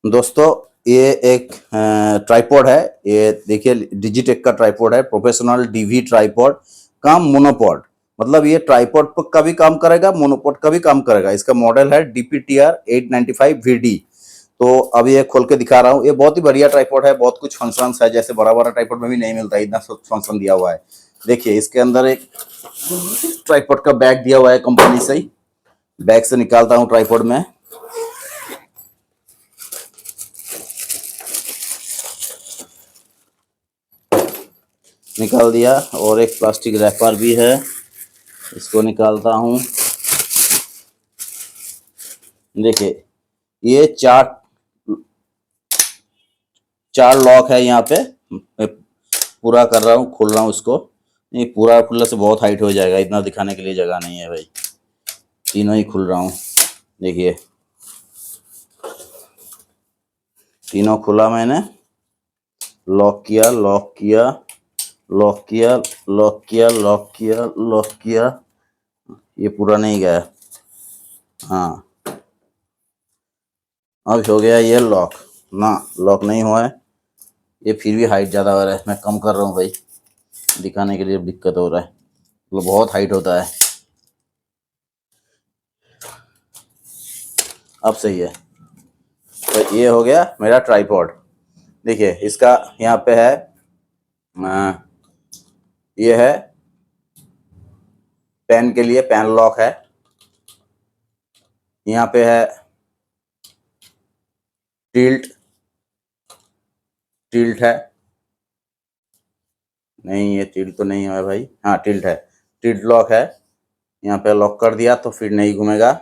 दोस्तों, ये एक ट्राइपॉड है। ये देखिए, डिजिटेक का ट्राइपॉड है, प्रोफेशनल डीवी ट्राइपॉड कम मोनोपॉड। मतलब ये ट्राइपॉड का भी काम करेगा, मोनोपॉड का भी काम करेगा। इसका मॉडल है DPTR-895VD। तो अब ये खोल के दिखा रहा हूँ। ये बहुत ही बढ़िया ट्राइपॉड है, बहुत कुछ फंक्शंस है, जैसे बड़ा बड़ा ट्राइपॉड में भी नहीं मिलता है, इतना फंक्शन दिया हुआ है। देखिए, इसके अंदर एक ट्राइपॉड का बैग दिया हुआ है कंपनी से ही। बैग से निकालता हूँ ट्राइपॉड में। निकाल दिया। और एक प्लास्टिक रैपर भी है, इसको निकालता हूँ। देखिए, ये चार चार लॉक है यहाँ पे। मैं पूरा कर रहा हूँ, खोल रहा हूँ इसको। ये पूरा खुलने से बहुत हाइट हो जाएगा, इतना दिखाने के लिए जगह नहीं है भाई। तीनों ही खुल रहा हूँ। देखिए, तीनों खुला मैंने। लॉक किया, लॉक किया, लॉक किया, लॉक किया, लॉक किया, लॉक किया। ये पूरा नहीं गया। हाँ, अब हो गया ये लॉक। ना, लॉक नहीं हुआ है। ये फिर भी हाइट ज़्यादा हो रहा है, मैं कम कर रहा हूँ भाई, दिखाने के लिए दिक्कत हो रहा है। मतलब बहुत हाइट होता है। अब सही है। तो ये हो गया मेरा ट्राइपॉड। देखिए, इसका यहाँ पे है, ये है पेन के लिए, पेन लॉक है। यहाँ पे है टिल्ट, टिल्ट है। नहीं, ये टिल्ट तो नहीं है भाई। हाँ, टिल्ट है, टिल्ट लॉक है। यहाँ पे लॉक कर दिया तो फिर नहीं घूमेगा।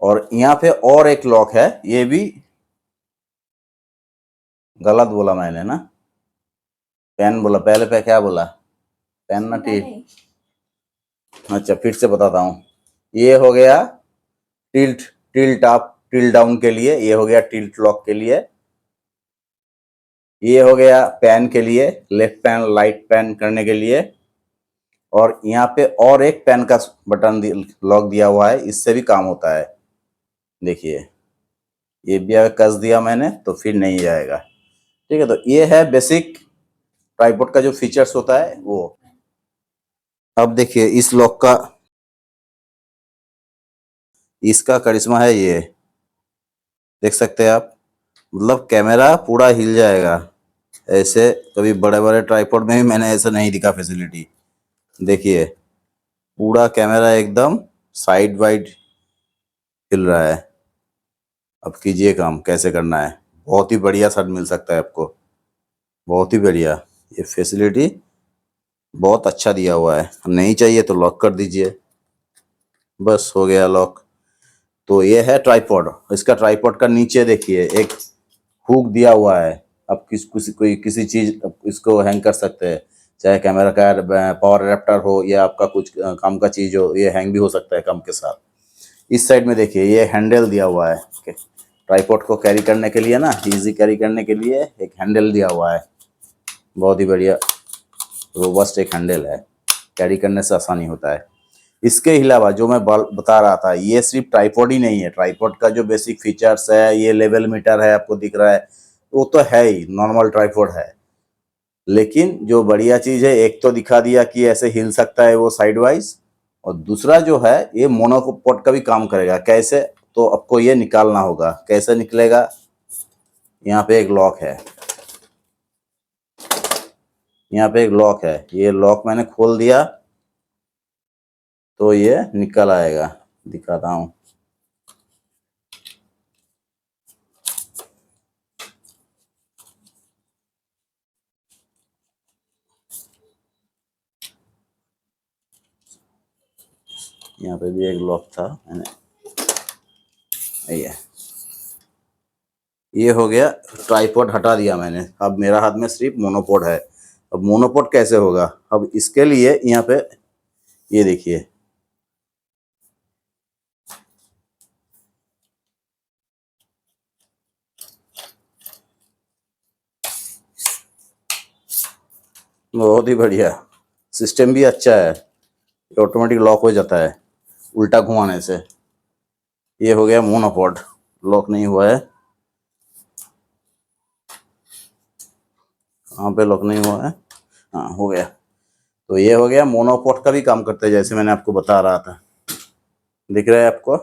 और यहाँ पे और एक लॉक है, ये भी गलत बोला मैंने ना, पेन बोला पहले। पे क्या बोला? पेन ना टिल्ट। अच्छा, फिर से बताता हूँ। ये हो गया tilt, tilt up tilt down के लिए। ये हो गया टिल्ट लॉक के लिए। ये हो गया पेन के लिए, लेफ्ट पेन राइट पेन करने के लिए। और यहाँ पे और एक पेन का बटन लॉक दिया हुआ है, इससे भी काम होता है। देखिए, ये भी अगर कस दिया मैंने तो फिर नहीं जाएगा। ठीक है, तो ये है बेसिक ट्राइपॉड का जो फीचर्स होता है वो। अब देखिए, इस लॉक का, इसका करिश्मा है ये। देख सकते हैं आप, मतलब कैमरा पूरा हिल जाएगा। ऐसे कभी बड़े बड़े ट्राइपॉड में भी मैंने ऐसा नहीं दिखा फैसिलिटी। देखिए, पूरा कैमरा एकदम साइड वाइड हिल रहा है। अब कीजिए काम कैसे करना है। बहुत ही बढ़िया शॉट मिल सकता है आपको, बहुत ही बढ़िया। ये फैसिलिटी बहुत अच्छा दिया हुआ है। नहीं चाहिए तो लॉक कर दीजिए, बस हो गया लॉक। तो ये है ट्राइपॉड। इसका ट्राइपॉड का नीचे देखिए एक हुक दिया हुआ है। आप किसी चीज इसको हैंग कर सकते हैं, चाहे कैमरा का पावर एडेप्टर हो या आपका कुछ काम का चीज हो, ये हैंग भी हो सकता है काम के साथ। इस साइड में देखिए, ये हैंडल दिया हुआ है। ट्राइपॉड को कैरी करने के लिए ना, इजी कैरी करने के लिए एक हैंडल दिया हुआ है। बहुत ही बढ़िया रोबस्ट एक हैंडल है, कैरी करने से आसानी होता है। इसके अलावा जो मैं बता रहा था, ये सिर्फ ट्राइपॉड ही नहीं है। ट्राइपॉड का जो बेसिक फीचर्स है, ये लेवल मीटर है, आपको दिख रहा है, वो तो है ही, नॉर्मल ट्राइपॉड है। लेकिन जो बढ़िया चीज़ है, एक तो दिखा दिया कि ऐसे हिल सकता है वो साइड वाइज, और दूसरा जो है ये मोनोपोड का भी काम करेगा। कैसे? तो आपको ये निकालना होगा। कैसे निकलेगा? यहाँ पे एक लॉक है, यहाँ पे एक लॉक है। ये लॉक मैंने खोल दिया तो ये निकल आएगा। दिखाता हूँ। यहाँ पे भी एक लॉक था, मैंने ये हो गया। ट्राइपॉड हटा दिया मैंने, अब मेरा हाथ में सिर्फ मोनोपोड है। अब मोनोपोड कैसे होगा? अब इसके लिए यहाँ पे ये देखिए, बहुत ही बढ़िया सिस्टम भी अच्छा है। ऑटोमेटिक लॉक हो जाता है उल्टा घुमाने से। ये हो गया मोनोपोड, लॉक नहीं हुआ है, कहाँ पे लॉक नहीं हुआ है, हाँ हो गया। तो ये हो गया, मोनोपोड का भी काम करता है जैसे मैंने आपको बता रहा था। दिख रहा है आपको?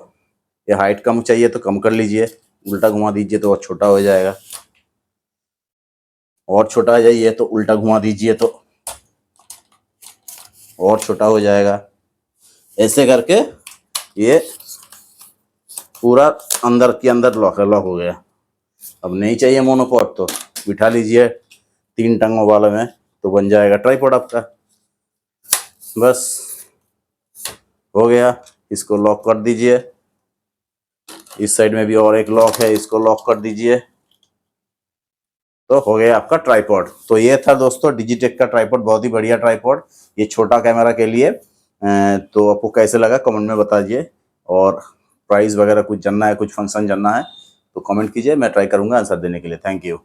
ये हाइट कम चाहिए तो कम कर लीजिए, उल्टा घुमा दीजिए तो और छोटा हो जाएगा, और छोटा चाहिए तो उल्टा घुमा दीजिए तो और छोटा हो जाएगा। ऐसे करके ये पूरा अंदर के अंदर लॉक हो गया। अब नहीं चाहिए मोनोपोड तो बिठा लीजिए 3 टंगों वाले में, तो बन जाएगा ट्राइपॉड आपका। बस हो गया, इसको लॉक कर दीजिए। इस साइड में भी और एक लॉक है, इसको लॉक कर दीजिए, तो हो गया आपका ट्राइपॉड। तो ये था दोस्तों डिजिटेक का ट्राइपॉड, बहुत ही बढ़िया ट्राइपॉड, ये छोटा कैमरा के लिए। तो आपको कैसे लगा कमेंट में बताइए, और प्राइस वगैरह कुछ जानना है, कुछ फंक्शन जानना है तो कमेंट कीजिए, मैं ट्राई करूंगा आंसर देने के लिए। Thank you.